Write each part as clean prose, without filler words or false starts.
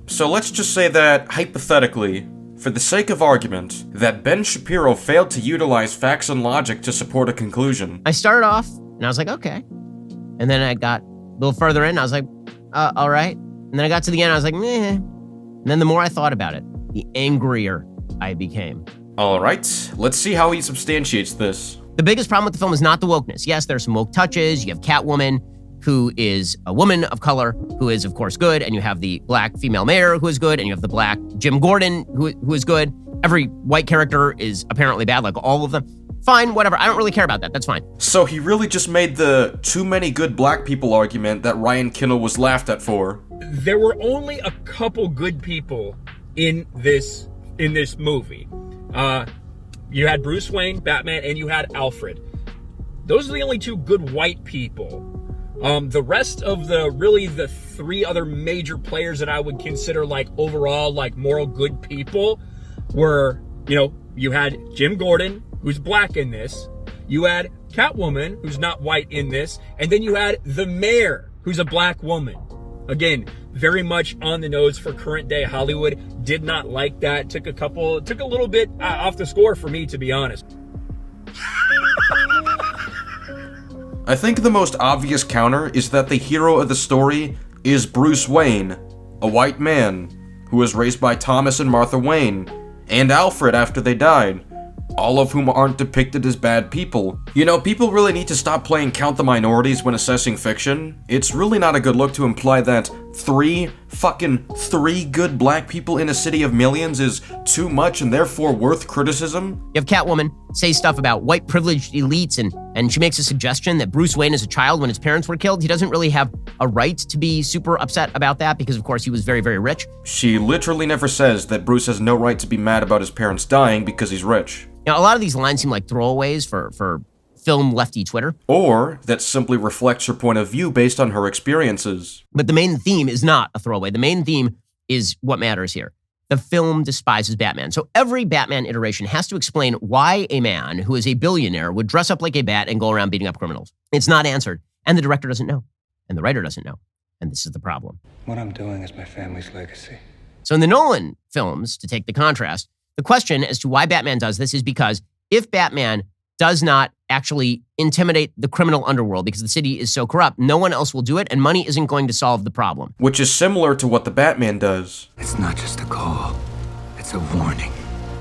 So let's just say that, hypothetically, for the sake of argument, that Ben Shapiro failed to utilize facts and logic to support a conclusion. I started off, and I was like, okay. And then I got a little further in, I was like, all right. And then I got to the end, I was like, meh. And then the more I thought about it, the angrier I became. All right, let's see how he substantiates this. The biggest problem with the film is not the wokeness. Yes, there's some woke touches. You have Catwoman, who is a woman of color, who is, of course, good. And you have the black female mayor, who is good. And you have the black Jim Gordon, who is good. Every white character is apparently bad, like all of them. Fine, whatever. I don't really care about that. That's fine. So he really just made the too many good black people argument that Ryan Kindle was laughed at for. There were only a couple good people in this movie. You had Bruce Wayne, Batman, and you had Alfred. Those are the only two good white people. The rest of the three other major players that I would consider like overall like moral good people were, you had Jim Gordon, who's black in this. You had Catwoman, who's not white in this. And then you had the mayor, who's a black woman. Again, very much on the nose for current day Hollywood. Did not like that. Took a little bit off the score for me, to be honest. I think the most obvious counter is that the hero of the story is Bruce Wayne, a white man who was raised by Thomas and Martha Wayne, and Alfred after they died, all of whom aren't depicted as bad people. People really need to stop playing count the minorities when assessing fiction. It's really not a good look to imply that three good black people in a city of millions is too much and therefore worth criticism. You have Catwoman say stuff about white privileged elites, and she makes a suggestion that Bruce Wayne as a child when his parents were killed, he doesn't really have a right to be super upset about that because, of course, he was very, very rich. She literally never says that Bruce has no right to be mad about his parents dying because he's rich. Now, a lot of these lines seem like throwaways for film lefty Twitter. Or that simply reflects her point of view based on her experiences. But the main theme is not a throwaway. The main theme is what matters here. The film despises Batman. So every Batman iteration has to explain why a man who is a billionaire would dress up like a bat and go around beating up criminals. It's not answered. And the director doesn't know. And the writer doesn't know. And this is the problem. What I'm doing is my family's legacy. So in the Nolan films, to take the contrast, the question as to why Batman does this is because if Batman does not actually intimidate the criminal underworld because the city is so corrupt, no one else will do it, and money isn't going to solve the problem. Which is similar to what the Batman does. It's not just a call, it's a warning.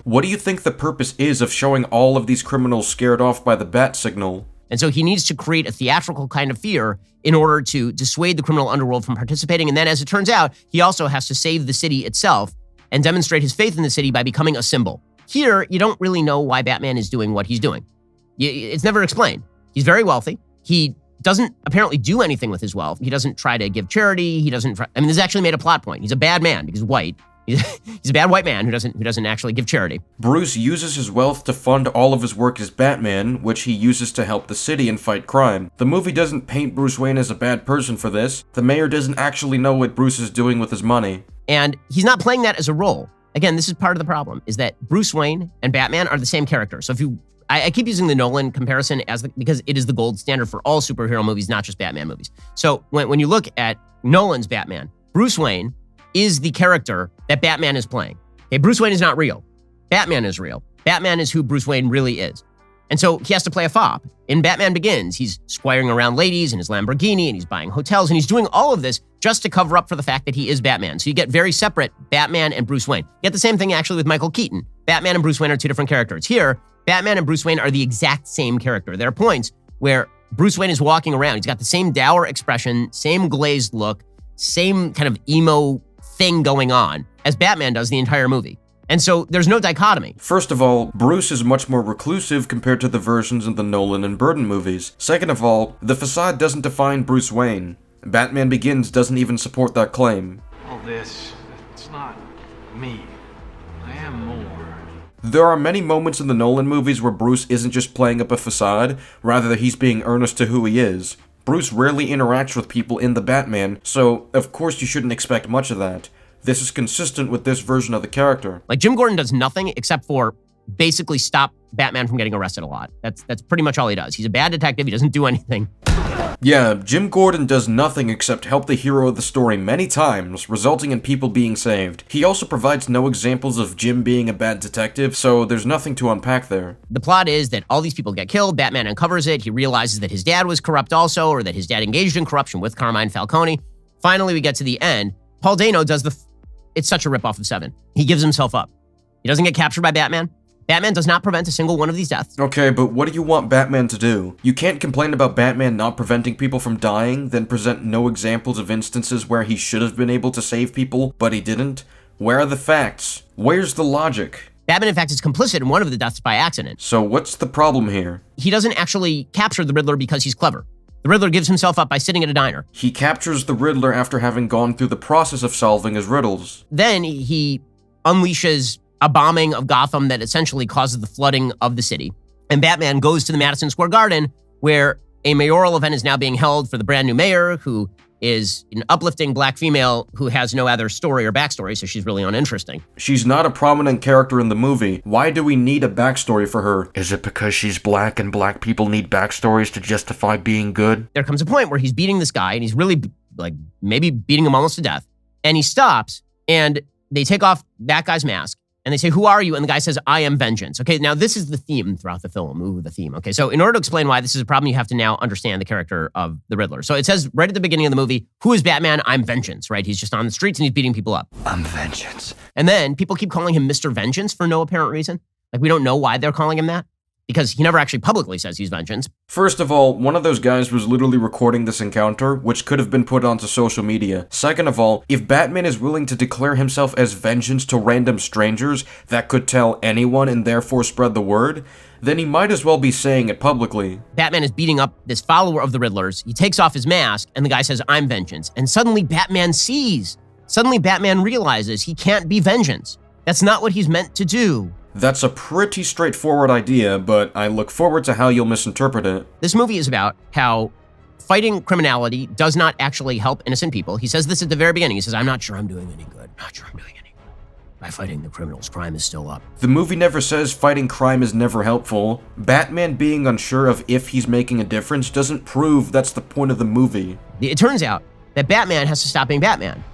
What do you think the purpose is of showing all of these criminals scared off by the bat signal? And so he needs to create a theatrical kind of fear in order to dissuade the criminal underworld from participating. And then, as it turns out, he also has to save the city itself and demonstrate his faith in the city by becoming a symbol. Here, you don't really know why Batman is doing what he's doing. It's never explained. He's very wealthy. He doesn't apparently do anything with his wealth. He doesn't try to give charity. This is actually made a plot point. He's a bad man because he's white. He's a bad white man who doesn't actually give charity. Bruce uses his wealth to fund all of his work as Batman, which he uses to help the city and fight crime. The movie doesn't paint Bruce Wayne as a bad person for this. The mayor doesn't actually know what Bruce is doing with his money. And he's not playing that as a role. Again, this is part of the problem, is that Bruce Wayne and Batman are the same character. So I keep using the Nolan comparison because it is the gold standard for all superhero movies, not just Batman movies. So when you look at Nolan's Batman, Bruce Wayne is the character that Batman is playing. Okay, Bruce Wayne is not real. Batman is real. Batman is who Bruce Wayne really is. And so he has to play a fop. In Batman Begins, he's squiring around ladies in his Lamborghini, and he's buying hotels, and he's doing all of this just to cover up for the fact that he is Batman. So you get very separate Batman and Bruce Wayne. You get the same thing actually with Michael Keaton. Batman and Bruce Wayne are two different characters. Here, Batman and Bruce Wayne are the exact same character. There are points where Bruce Wayne is walking around. He's got the same dour expression, same glazed look, same kind of emo thing going on as Batman does the entire movie. And so there's no dichotomy. First of all, Bruce is much more reclusive compared to the versions in the Nolan and Burton movies. Second of all, the facade doesn't define Bruce Wayne. Batman Begins doesn't even support that claim. All this, it's not me. I am more. There are many moments in the Nolan movies where Bruce isn't just playing up a facade, rather he's being earnest to who he is. Bruce rarely interacts with people in the Batman, so of course you shouldn't expect much of that. This is consistent with this version of the character. Like, Jim Gordon does nothing except for basically stop Batman from getting arrested a lot. That's pretty much all he does. He's a bad detective. He doesn't do anything. Yeah, Jim Gordon does nothing except help the hero of the story many times, resulting in people being saved. He also provides no examples of Jim being a bad detective, so there's nothing to unpack there. The plot is that all these people get killed. Batman uncovers it. He realizes that his dad was corrupt also, or that his dad engaged in corruption with Carmine Falcone. Finally, we get to the end. Paul Dano does it's such a ripoff of Seven. He gives himself up. He doesn't get captured by Batman. Batman does not prevent a single one of these deaths. Okay, but what do you want Batman to do? You can't complain about Batman not preventing people from dying, then present no examples of instances where he should have been able to save people, but he didn't? Where are the facts? Where's the logic? Batman, in fact, is complicit in one of the deaths by accident. So what's the problem here? He doesn't actually capture the Riddler because he's clever. The Riddler gives himself up by sitting at a diner. He captures the Riddler after having gone through the process of solving his riddles. Then he unleashes a bombing of Gotham that essentially causes the flooding of the city. And Batman goes to the Madison Square Garden, where a mayoral event is now being held for the brand new mayor, who is an uplifting black female who has no other story or backstory, so she's really uninteresting. She's not a prominent character in the movie. Why do we need a backstory for her? Is it because she's black and black people need backstories to justify being good? There comes a point where he's beating this guy, and he's really, maybe beating him almost to death. And he stops, and they take off that guy's mask, and they say, "Who are you?" And the guy says, "I am vengeance." Okay, now this is the theme throughout the film. Ooh, the theme. Okay, so in order to explain why this is a problem, you have to now understand the character of the Riddler. So it says right at the beginning of the movie, "Who is Batman? I'm vengeance," right? He's just on the streets and he's beating people up. I'm vengeance. And then people keep calling him Mr. Vengeance for no apparent reason. Like, we don't know why they're calling him that, because he never actually publicly says he's vengeance. First of all, one of those guys was literally recording this encounter, which could have been put onto social media. Second of all, if Batman is willing to declare himself as vengeance to random strangers that could tell anyone and therefore spread the word, then he might as well be saying it publicly. Batman is beating up this follower of the Riddler's. He takes off his mask, and the guy says, "I'm vengeance." And suddenly Batman sees. Suddenly Batman realizes he can't be vengeance. That's not what he's meant to do. That's a pretty straightforward idea, but I look forward to how you'll misinterpret it. This movie is about how fighting criminality does not actually help innocent people. He says this at the very beginning. He says, "I'm not sure I'm doing any good. Not sure I'm doing any good. By fighting the criminals, crime is still up." The movie never says fighting crime is never helpful. Batman being unsure of if he's making a difference doesn't prove that's the point of the movie. It turns out that Batman has to stop being Batman.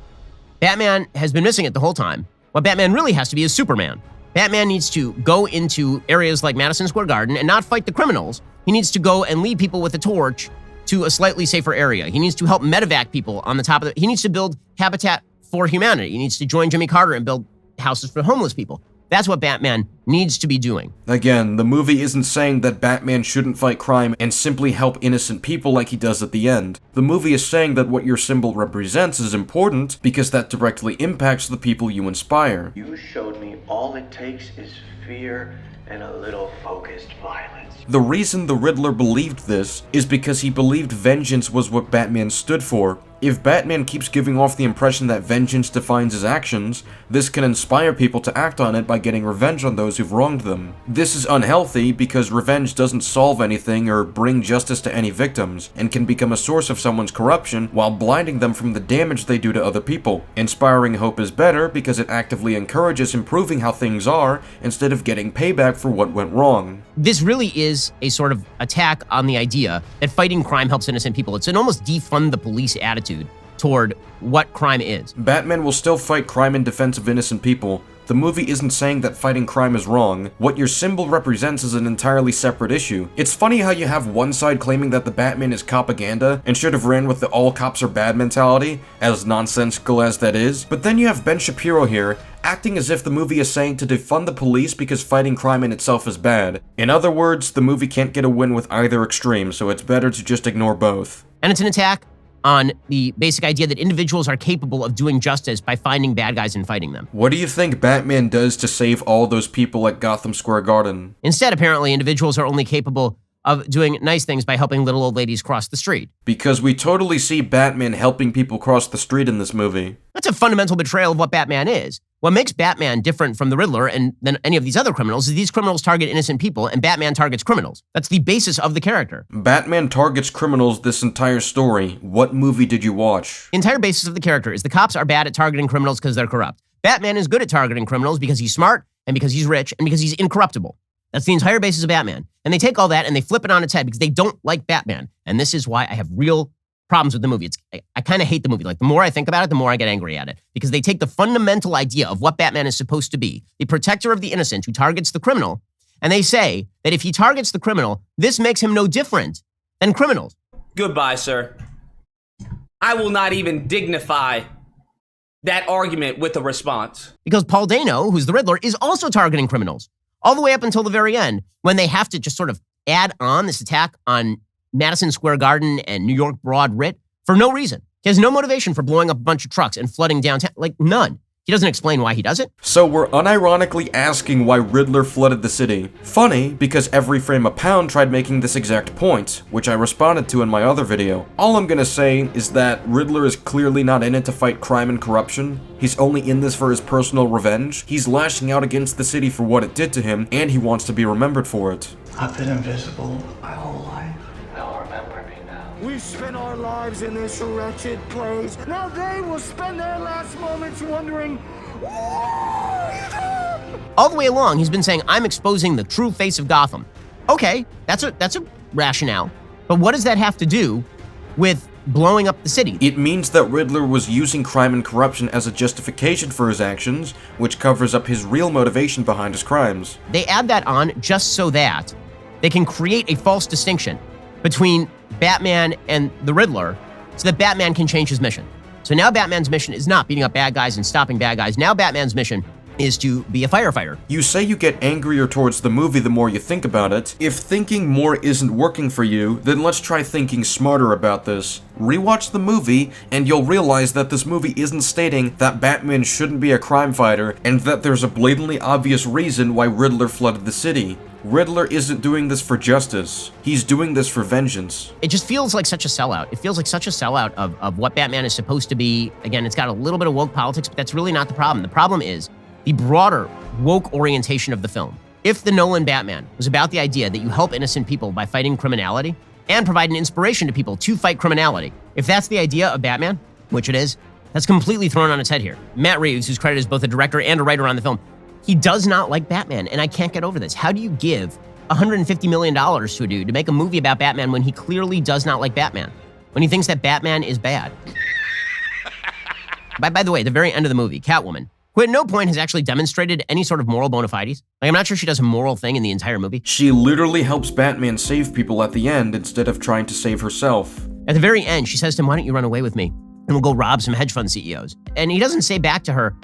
Batman has been missing it the whole time. What Batman really has to be is Superman. Batman needs to go into areas like Madison Square Garden and not fight the criminals. He needs to go and lead people with a torch to a slightly safer area. He needs to help medevac people on the top of it. He needs to build Habitat for Humanity. He needs to join Jimmy Carter and build houses for homeless people. That's what Batman needs to be doing. Again, the movie isn't saying that Batman shouldn't fight crime and simply help innocent people like he does at the end. The movie is saying that what your symbol represents is important because that directly impacts the people you inspire. You showed me all it takes is fear and a little focused violence. The reason the Riddler believed this is because he believed vengeance was what Batman stood for. If Batman keeps giving off the impression that vengeance defines his actions, this can inspire people to act on it by getting revenge on those who've wronged them. This is unhealthy because revenge doesn't solve anything or bring justice to any victims, and can become a source of someone's corruption while blinding them from the damage they do to other people. Inspiring hope is better because it actively encourages improving how things are instead of getting payback for what went wrong. This really is a sort of attack on the idea that fighting crime helps innocent people. It's an almost defund the police attitude toward what crime is. Batman will still fight crime in defense of innocent people. The movie isn't saying that fighting crime is wrong. What your symbol represents is an entirely separate issue. It's funny how you have one side claiming that the Batman is propaganda and should have ran with the all cops are bad mentality, as nonsensical as that is, but then you have Ben Shapiro here acting as if the movie is saying to defund the police because fighting crime in itself is bad. In other words, the movie can't get a win with either extreme, so it's better to just ignore both. And it's an attack on the basic idea that individuals are capable of doing justice by finding bad guys and fighting them. What do you think Batman does to save all those people at Gotham Square Garden? Instead, apparently, individuals are only capable of doing nice things by helping little old ladies cross the street. Because we totally see Batman helping people cross the street in this movie. That's a fundamental betrayal of what Batman is. What makes Batman different from the Riddler and than any of these other criminals is these criminals target innocent people and Batman targets criminals. That's the basis of the character. Batman targets criminals this entire story. What movie did you watch? The entire basis of the character is the cops are bad at targeting criminals because they're corrupt. Batman is good at targeting criminals because he's smart and because he's rich and because he's incorruptible. That's the entire basis of Batman. And they take all that and they flip it on its head because they don't like Batman. And this is why I have real problems with the movie. I kind of hate the movie. Like, the more I think about it, the more I get angry at it. Because they take the fundamental idea of what Batman is supposed to be, the protector of the innocent who targets the criminal, and they say that if he targets the criminal, this makes him no different than criminals. Goodbye, sir. I will not even dignify that argument with a response. Because Paul Dano, who's the Riddler, is also targeting criminals. All the way up until the very end, when they have to just sort of add on this attack on Madison Square Garden and New York Broad Writ for no reason. He has no motivation for blowing up a bunch of trucks and flooding downtown. Like, none. He doesn't explain why he does it. So we're unironically asking why Riddler flooded the city. Funny, because Every Frame a Pound tried making this exact point, which I responded to in my other video. All I'm gonna say is that Riddler is clearly not in it to fight crime and corruption. He's only in this for his personal revenge. He's lashing out against the city for what it did to him, and he wants to be remembered for it. I've been invisible my whole life. They'll remember me now. We spent our lives in this wretched place. Now they will spend their last moments wondering, why? All the way along, he's been saying, I'm exposing the true face of Gotham. Okay, that's a rationale. But what does that have to do with blowing up the city? It means that Riddler was using crime and corruption as a justification for his actions, which covers up his real motivation behind his crimes. They add that on just so that they can create a false distinction between Batman and the Riddler so that Batman can change his mission. So now Batman's mission is not beating up bad guys and stopping bad guys. Now Batman's mission is to be a firefighter. You say you get angrier towards the movie the more you think about it. If thinking more isn't working for you, then let's try thinking smarter about this. Rewatch the movie, and you'll realize that this movie isn't stating that Batman shouldn't be a crime fighter, and that there's a blatantly obvious reason why Riddler flooded the city. Riddler isn't doing this for justice. He's doing this for vengeance. It just feels like such a sellout. It feels like such a sellout of what Batman is supposed to be. Again, it's got a little bit of woke politics, but that's really not the problem. The problem is the broader woke orientation of the film. If the Nolan Batman was about the idea that you help innocent people by fighting criminality and provide an inspiration to people to fight criminality, if that's the idea of Batman, which it is, that's completely thrown on its head here. Matt Reeves, who's credited as both a director and a writer on the film, he does not like Batman, and I can't get over this. How do you give $150 million to a dude to make a movie about Batman when he clearly does not like Batman? When he thinks that Batman is bad? By the way, at the very end of the movie, Catwoman, who at no point has actually demonstrated any sort of moral bona fides. Like, I'm not sure she does a moral thing in the entire movie. She literally helps Batman save people at the end instead of trying to save herself. At the very end, she says to him, why don't you run away with me? And we'll go rob some hedge fund CEOs. And he doesn't say back to her,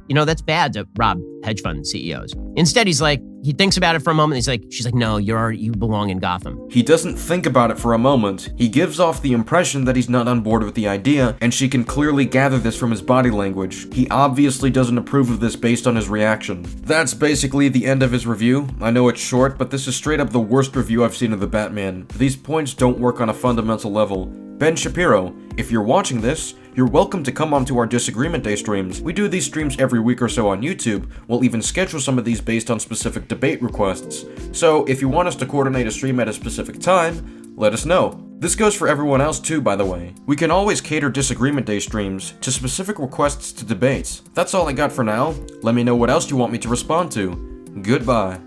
you know, that's bad to rob hedge fund CEOs. Instead, he thinks about it for a moment. She's like, no, you belong in Gotham. He doesn't think about it for a moment. He gives off the impression that he's not on board with the idea, and she can clearly gather this from his body language. He obviously doesn't approve of this based on his reaction. That's basically the end of his review. I know it's short, but this is straight up the worst review I've seen of the Batman. These points don't work on a fundamental level. Ben Shapiro, if you're watching this, you're welcome to come onto our Disagreement Day streams. We do these streams every week or so on YouTube. We'll even schedule some of these based on specific debate requests. So if you want us to coordinate a stream at a specific time, let us know. This goes for everyone else too, by the way. We can always cater Disagreement Day streams to specific requests to debates. That's all I got for now. Let me know what else you want me to respond to. Goodbye.